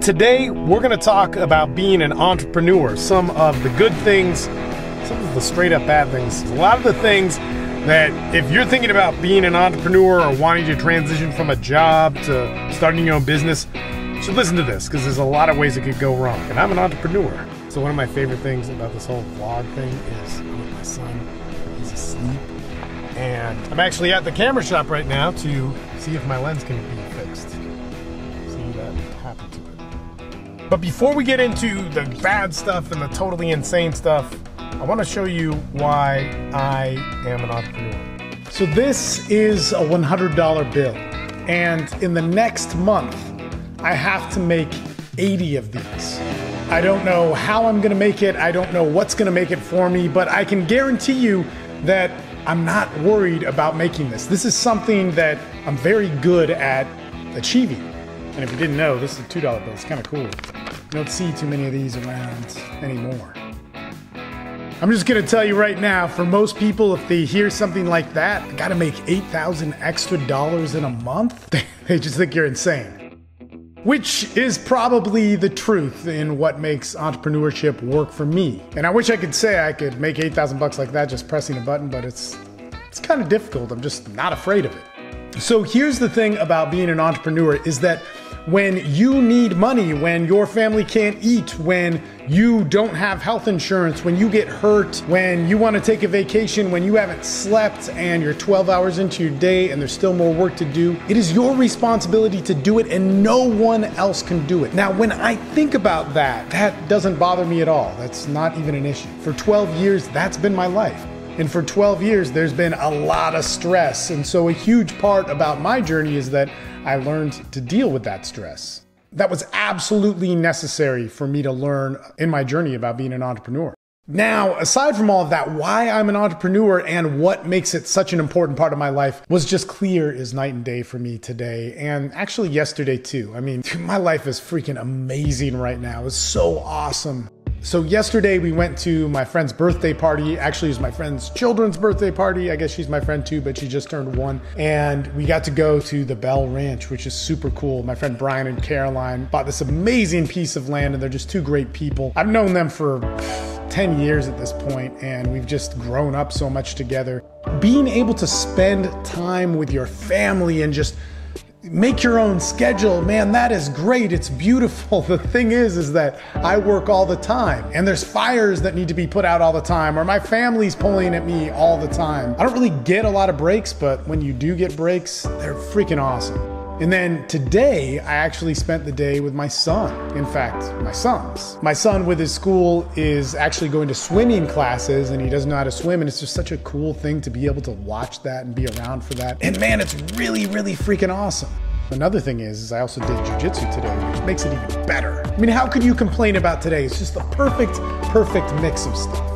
Today, we're going to talk about being an entrepreneur, some of the good things, some of the straight up bad things, a lot of the things that if you're thinking about being an entrepreneur or wanting to transition from a job to starting your own business, you should listen to this because there's a lot of ways it could go wrong. And I'm an entrepreneur. So one of my favorite things about this whole vlog thing is with my son, he's asleep. And I'm actually at the camera shop right now to see if my lens can be fixed. See that happened to it. But before we get into the bad stuff and the totally insane stuff, I want to show you why I am an entrepreneur. So this is a $100 bill. And in the next month, I have to make 80 of these. I don't know how I'm going to make it. I don't know what's going to make it for me, but I can guarantee you that I'm not worried about making this. This is something that I'm very good at achieving. And if you didn't know, this is a $2 bill. It's kind of cool. You don't see too many of these around anymore. I'm just going to tell you right now, for most people, if they hear something like that, I got to make $8,000 extra in a month, they just think you're insane. Which is probably the truth in what makes entrepreneurship work for me. And I wish I could say I could make $8,000 like that just pressing a button, but it's kind of difficult. I'm just not afraid of it. So here's the thing about being an entrepreneur is that when you need money, when your family can't eat, when you don't have health insurance, when you get hurt, when you want to take a vacation, when you haven't slept and you're 12 hours into your day and there's still more work to do, it is your responsibility to do it and no one else can do it. Now, when I think about that, that doesn't bother me at all. That's not even an issue. For 12 years, that's been my life. And for 12 years, there's been a lot of stress. And so a huge part about my journey is that I learned to deal with that stress. That was absolutely necessary for me to learn in my journey about being an entrepreneur. Now, aside from all of that, why I'm an entrepreneur and what makes it such an important part of my life was just clear as night and day for me today. And actually yesterday too. I mean, my life is freaking amazing right now. It's so awesome. So yesterday we went to my friend's birthday party. Actually, it was my friend's children's birthday party. I guess she's my friend too, but she just turned 1. And we got to go to the Bell Ranch, which is super cool. My friend Brian and Caroline bought this amazing piece of land and they're just two great people. I've known them for 10 years at this point and we've just grown up so much together. Being able to spend time with your family and just make your own schedule, man, that is great. It's beautiful. The thing is that I work all the time and there's fires that need to be put out all the time, or my family's pulling at me all the time. I don't really get a lot of breaks, but when you do get breaks, they're freaking awesome. And then today, I actually spent the day with my son. In fact, my sons. My son with his school is actually going to swimming classes and he doesn't know how to swim. And it's just such a cool thing to be able to watch that and be around for that. And man, it's really, really freaking awesome. Another thing is I also did jujitsu today, which makes it even better. I mean, how could you complain about today? It's just the perfect mix of stuff.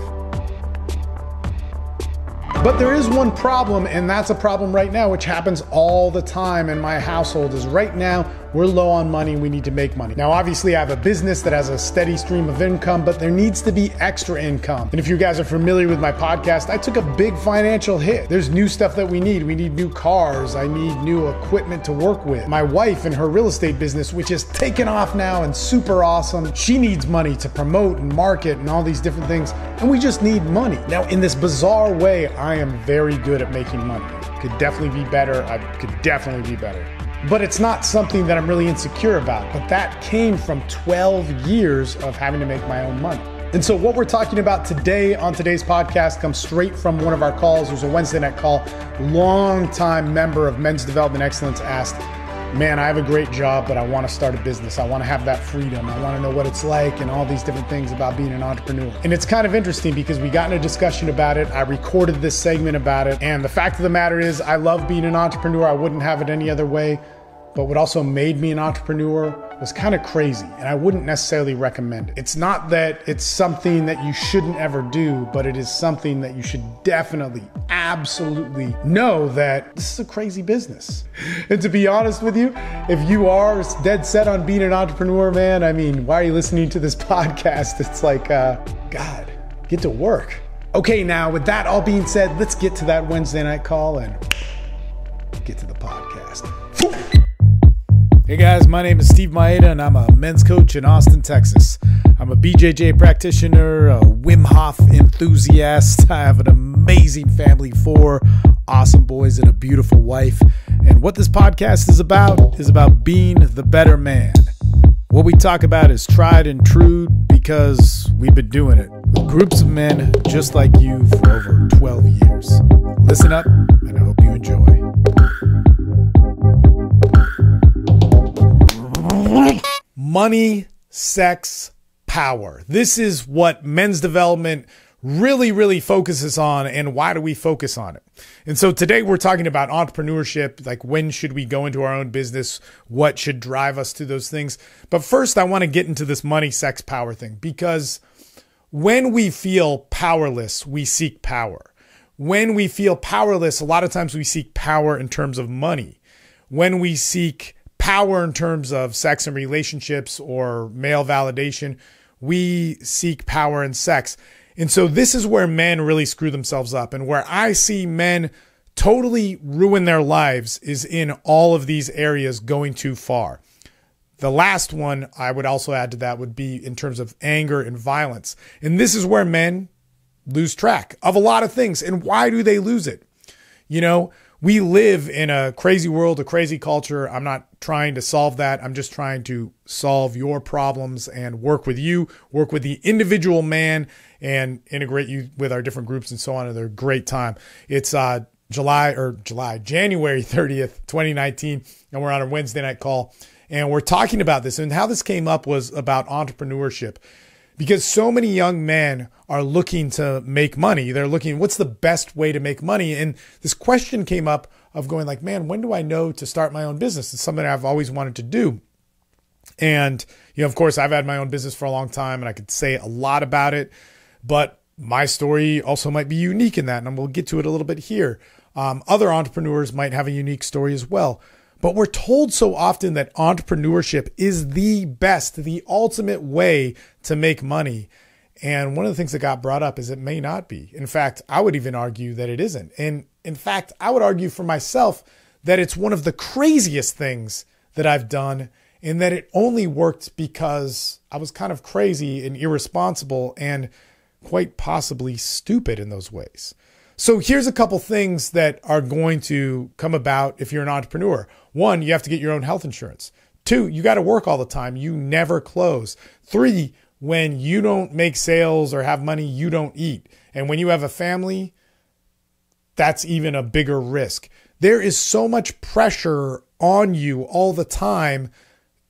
But there is one problem, and that's a problem right now, which happens all the time in my household, is right now we're low on money, we need to make money. Now, obviously I have a business that has a steady stream of income, but there needs to be extra income. And if you guys are familiar with my podcast, I took a big financial hit. There's new stuff that we need. We need new cars. I need new equipment to work with. My wife and her real estate business, which is taken off now and super awesome, she needs money to promote and market and all these different things. And we just need money. Now, in this bizarre way, I am very good at making money. Could definitely be better. I could definitely be better. But it's not something that I'm really insecure about. But that came from 12 years of having to make my own money. And so what we're talking about today on today's podcast comes straight from one of our calls. It was a Wednesday night call. Longtime member of Men's Development Excellence asked, man, I have a great job, but I want to start a business. I want to have that freedom. I want to know what it's like and all these different things about being an entrepreneur. And it's kind of interesting because we got in a discussion about it. I recorded this segment about it. And the fact of the matter is I love being an entrepreneur. I wouldn't have it any other way. But what also made me an entrepreneur was kind of crazy, and I wouldn't necessarily recommend it. It's not that it's something that you shouldn't ever do, but it is something that you should definitely, absolutely know that this is a crazy business. And to be honest with you, if you are dead set on being an entrepreneur, man, I mean, why are you listening to this podcast? It's like, God, get to work. Okay, now with that all being said, let's get to that Wednesday night call and get to the podcast. Hey guys, my name is Steve Mayeda and I'm a men's coach in Austin, Texas. I'm a BJJ practitioner, a Wim Hof enthusiast. I have an amazing family, 4 awesome boys and a beautiful wife. And what this podcast is about being the better man. What we talk about is tried and true because we've been doing it with groups of men just like you for over 12 years. Listen up, and I hope you enjoy. Money, sex, power. This is what men's development really focuses on, and why do we focus on it? And so today we're talking about entrepreneurship, like when should we go into our own business, what should drive us to those things. But first I want to get into this money, sex, power thing, because when we feel powerless, we seek power. When we feel powerless, a lot of times we seek power in terms of money. When we seek power in terms of sex and relationships or male validation, we seek power in sex. And so this is where men really screw themselves up, and where I see men totally ruin their lives is in all of these areas going too far. The last one I would also add to that would be in terms of anger and violence. And this is where men lose track of a lot of things. And why do they lose it? You know, we live in a crazy world, a crazy culture. I'm not trying to solve that. I'm just trying to solve your problems and work with you, work with the individual man, and integrate you with our different groups and so on. And they're a great time. It's January 30th, 2019, and we're on a Wednesday night call. And we're talking about this, and how this came up was about entrepreneurship. Because so many young men are looking to make money. They're looking, what's the best way to make money? And this question came up of going like, man, when do I know to start my own business? It's something I've always wanted to do. And, you know, of course, I've had my own business for a long time and I could say a lot about it, but my story also might be unique in that. And we'll get to it a little bit here. Other entrepreneurs might have a unique story as well. But we're told so often that entrepreneurship is the best, the ultimate way to make money. And one of the things that got brought up is it may not be. In fact, I would even argue that it isn't. And in fact, I would argue for myself that it's one of the craziest things that I've done, and that it only worked because I was kind of crazy and irresponsible and quite possibly stupid in those ways. So here's a couple things that are going to come about if you're an entrepreneur. 1, you have to get your own health insurance. 2, you got to work all the time. You never close. 3, when you don't make sales or have money, you don't eat. And when you have a family, that's even a bigger risk. There is so much pressure on you all the time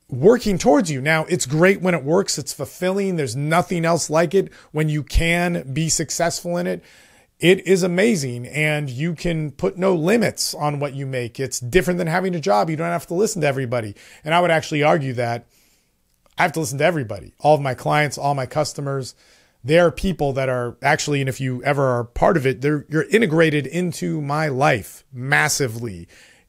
working towards you. Now, it's great when it works. It's fulfilling. There's nothing else like it. When you can be successful in it, it is amazing, and you can put no limits on what you make. It's different than having a job. You don't have to listen to everybody. And I would actually argue that I have to listen to everybody. All of my clients, all my customers, they're people that are actually, and if you ever are part of it, you're integrated into my life massively.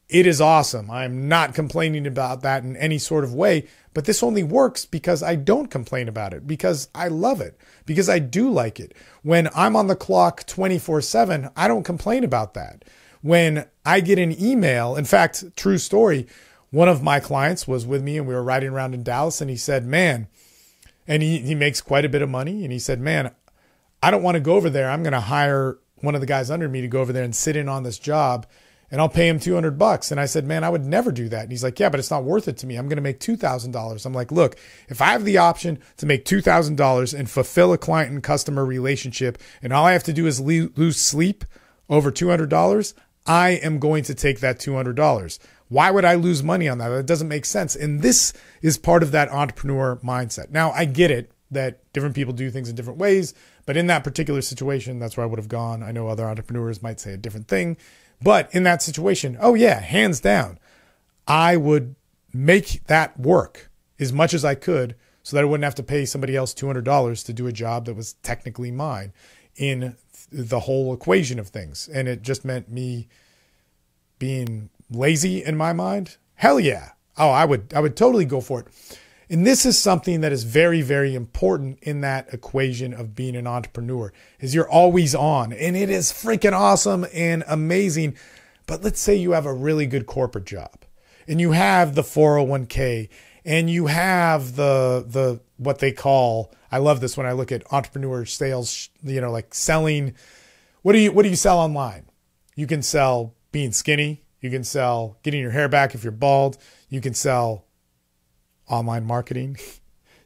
It is awesome. I'm not complaining about that in any sort of way, but this only works because I don't complain about it, because I love it, because I do like it. When I'm on the clock 24/7, I don't complain about that. When I get an email, in fact, true story, one of my clients was with me and we were riding around in Dallas, and he said, man, and he makes quite a bit of money. And he said, man, I don't want to go over there. I'm going to hire one of the guys under me to go over there and sit in on this job, and I'll pay him $200. And I said, man, I would never do that. And he's like, yeah, but it's not worth it to me. I'm going to make $2,000. I'm like, look, if I have the option to make $2,000 and fulfill a client and customer relationship, and all I have to do is lose sleep over $200, I am going to take that $200. Why would I lose money on that? That doesn't make sense. And this is part of that entrepreneur mindset. Now, I get it that different people do things in different ways, but in that particular situation, that's where I would have gone. I know other entrepreneurs might say a different thing. But in that situation, oh yeah, hands down, I would make that work as much as I could so that I wouldn't have to pay somebody else $200 to do a job that was technically mine in the whole equation of things. And it just meant me being lazy in my mind. Hell yeah. Oh, I would totally go for it. And this is something that is very, very important in that equation of being an entrepreneur, is you're always on, and it is freaking awesome and amazing. But let's say you have a really good corporate job and you have the 401k, and you have the what they call, I love this when I look at entrepreneur sales, like selling. What do you sell online? You can sell being skinny. You can sell getting your hair back if you're bald. You can sell online marketing.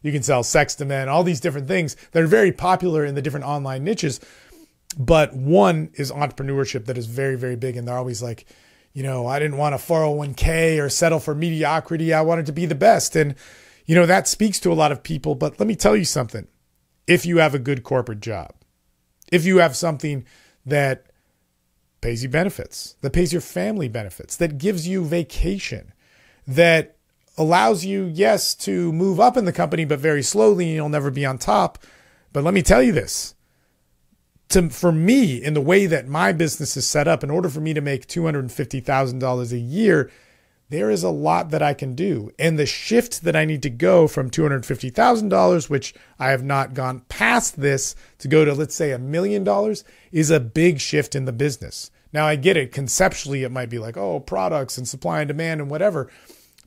You can sell sex to men, all these different things that are very popular in the different online niches. But one is entrepreneurship that is very, very big. And they're always like, I didn't want a 401k or settle for mediocrity. I wanted to be the best. And, that speaks to a lot of people. But let me tell you something. If you have a good corporate job, if you have something that pays you benefits, that pays your family benefits, that gives you vacation, that allows you, yes, to move up in the company, but very slowly, and you'll never be on top. But let me tell you this. For me, in the way that my business is set up, in order for me to make $250,000 a year, there is a lot that I can do. And the shift that I need to go from $250,000, which I have not gone past this, to go to, let's say, $1 million, is a big shift in the business. Now, I get it. Conceptually, it might be like, oh, products and supply and demand and whatever.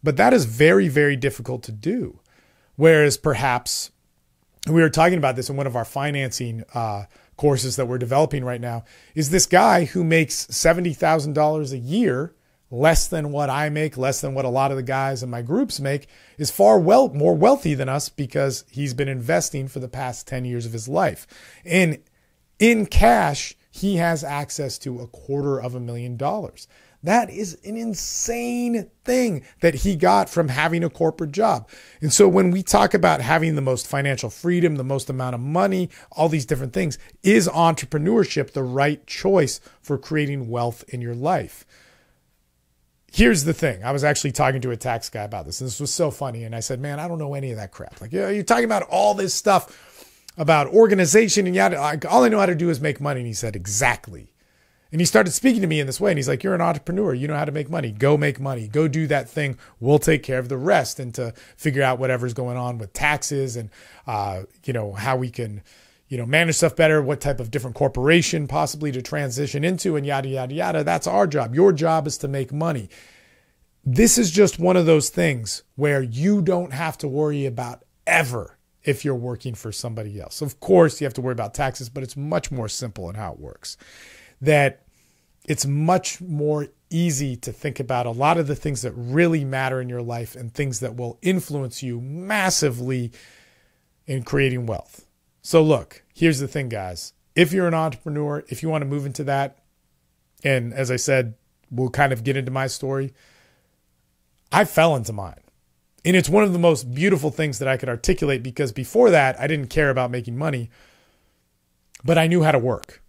But that is very, very difficult to do. Whereas perhaps, we were talking about this in one of our financing courses that we're developing right now, is this guy who makes $70,000 a year, less than what I make, less than what a lot of the guys in my groups make, is far more wealthy than us because he's been investing for the past 10 years of his life. And in cash, he has access to $250,000. That is an insane thing that he got from having a corporate job. And so when we talk about having the most financial freedom, the most amount of money, all these different things, is entrepreneurship the right choice for creating wealth in your life? Here's the thing. I was actually talking to a tax guy about this, and this was so funny. And I said, man, I don't know any of that crap. Like, you're talking about all this stuff about organization and yada. Like, all I know how to do is make money. And he said, exactly. And he started speaking to me in this way. And he's like, you're an entrepreneur. You know how to make money. Go make money. Go do that thing. We'll take care of the rest. And to figure out whatever's going on with taxes and, how we can, manage stuff better, what type of different corporation possibly to transition into and yada, yada, yada. That's our job. Your job is to make money. This is just one of those things where you don't have to worry about ever if you're working for somebody else. Of course, you have to worry about taxes, but it's much more simple in how it works. That it's much more easy to think about a lot of the things that really matter in your life and things that will influence you massively in creating wealth. So look, here's the thing, guys. If you're an entrepreneur, if you want to move into that, and as I said, we'll kind of get into my story, I fell into mine. And it's one of the most beautiful things that I could articulate because before that, I didn't care about making money, but I knew how to work.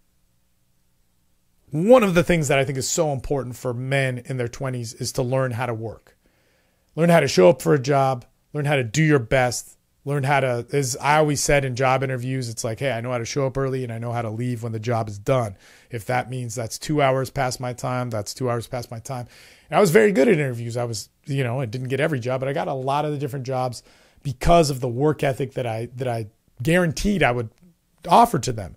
One of the things that I think is so important for men in their 20s is to learn how to work. Learn how to show up for a job, learn how to do your best, learn how to, as I always said in job interviews, it's like, hey, I know how to show up early and I know how to leave when the job is done. If that means that's 2 hours past my time, that's 2 hours past my time. And I was very good at interviews. I was, I didn't get every job, but I got a lot of the different jobs because of the work ethic that I guaranteed I would offer to them.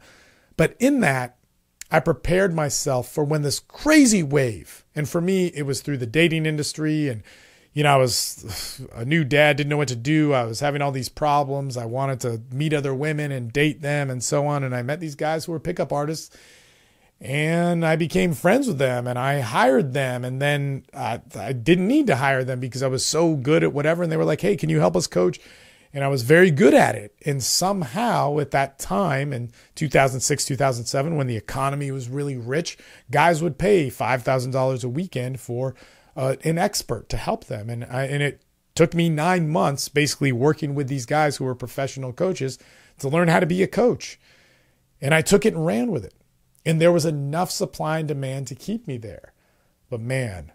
But in that, I prepared myself for when this crazy wave, and for me, it was through the dating industry. And, I was a new dad, didn't know what to do. I was having all these problems. I wanted to meet other women and date them and so on. And I met these guys who were pickup artists and I became friends with them and I hired them. And then I didn't need to hire them because I was so good at whatever. And they were like, hey, can you help us coach? And I was very good at it. And somehow at that time in 2006, 2007, when the economy was really rich, guys would pay $5,000 a weekend for an expert to help them. And it took me 9 months basically working with these guys who were professional coaches to learn how to be a coach. And I took it and ran with it. And there was enough supply and demand to keep me there. But man,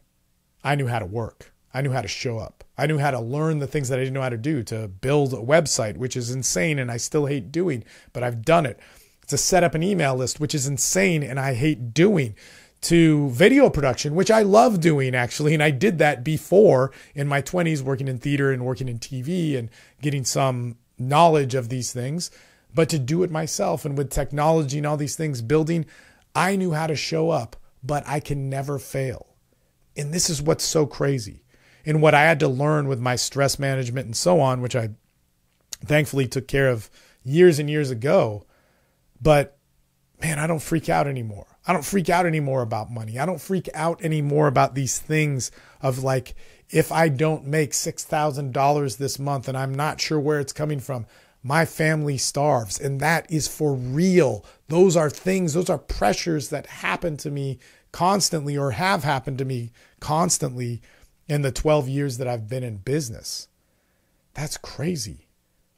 I knew how to work. I knew how to show up. I knew how to learn the things that I didn't know how to do, to build a website, which is insane and I still hate doing, but I've done it. To set up an email list, which is insane and I hate doing. To video production, which I love doing actually. And I did that before in my 20s, working in theater and working in TV and getting some knowledge of these things. But to do it myself and with technology and all these things building, I knew how to show up, but I can never fail. And this is what's so crazy. and what I had to learn with my stress management and so on, which I thankfully took care of years and years ago. But man, I don't freak out anymore. I don't freak out anymore about money. I don't freak out anymore about these things of like, if I don't make $6,000 this month and I'm not sure where it's coming from, my family starves. And that is for real. Those are things, those are pressures that happen to me constantly, or have happened to me constantly in the 12 years that I've been in business. That's crazy.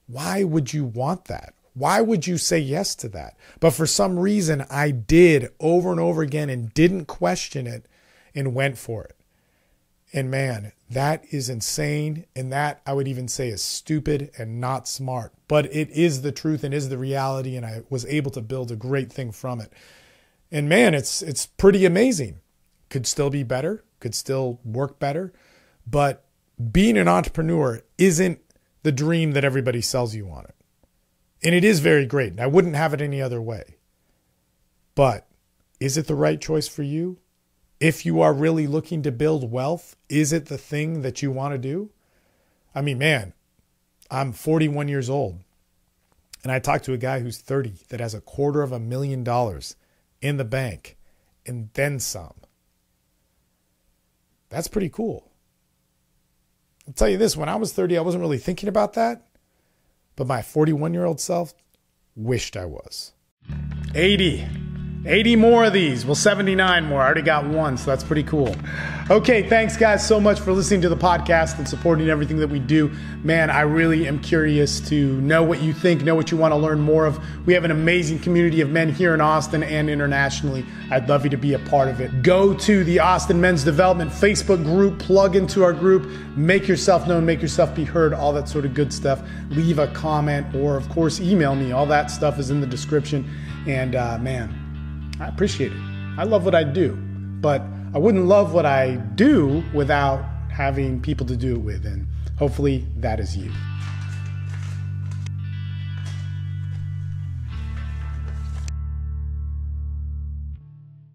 Why would you want that? Why would you say yes to that? But for some reason, I did over and over again and didn't question it and went for it. And man, that is insane. And that I would even say is stupid and not smart. But it is the truth and is the reality. And I was able to build a great thing from it. And man, it's pretty amazing. Could still be better, could still work better. But being an entrepreneur isn't the dream that everybody sells you on it. And it is very great. And I wouldn't have it any other way. But is it the right choice for you? If you are really looking to build wealth, is it the thing that you want to do? I mean, man, I'm 41 years old. And I talked to a guy who's 30 that has $250,000 in the bank and then some. That's pretty cool. I'll tell you this, when I was 30, I wasn't really thinking about that. But my 41-year-old self wished I was. 80 more of these. Well, 79 more. I already got one, so that's pretty cool. Okay, thanks guys so much for listening to the podcast and supporting everything that we do. Man, I really am curious to know what you think, know what you want to learn more of. We have an amazing community of men here in Austin and internationally. I'd love you to be a part of it. Go to the Austin Men's Development Facebook group, plug into our group, make yourself known, make yourself be heard, all that sort of good stuff. Leave a comment or, of course, email me. All that stuff is in the description. And man, I appreciate it. I love what I do, but I wouldn't love what I do without having people to do it with. And hopefully that is you.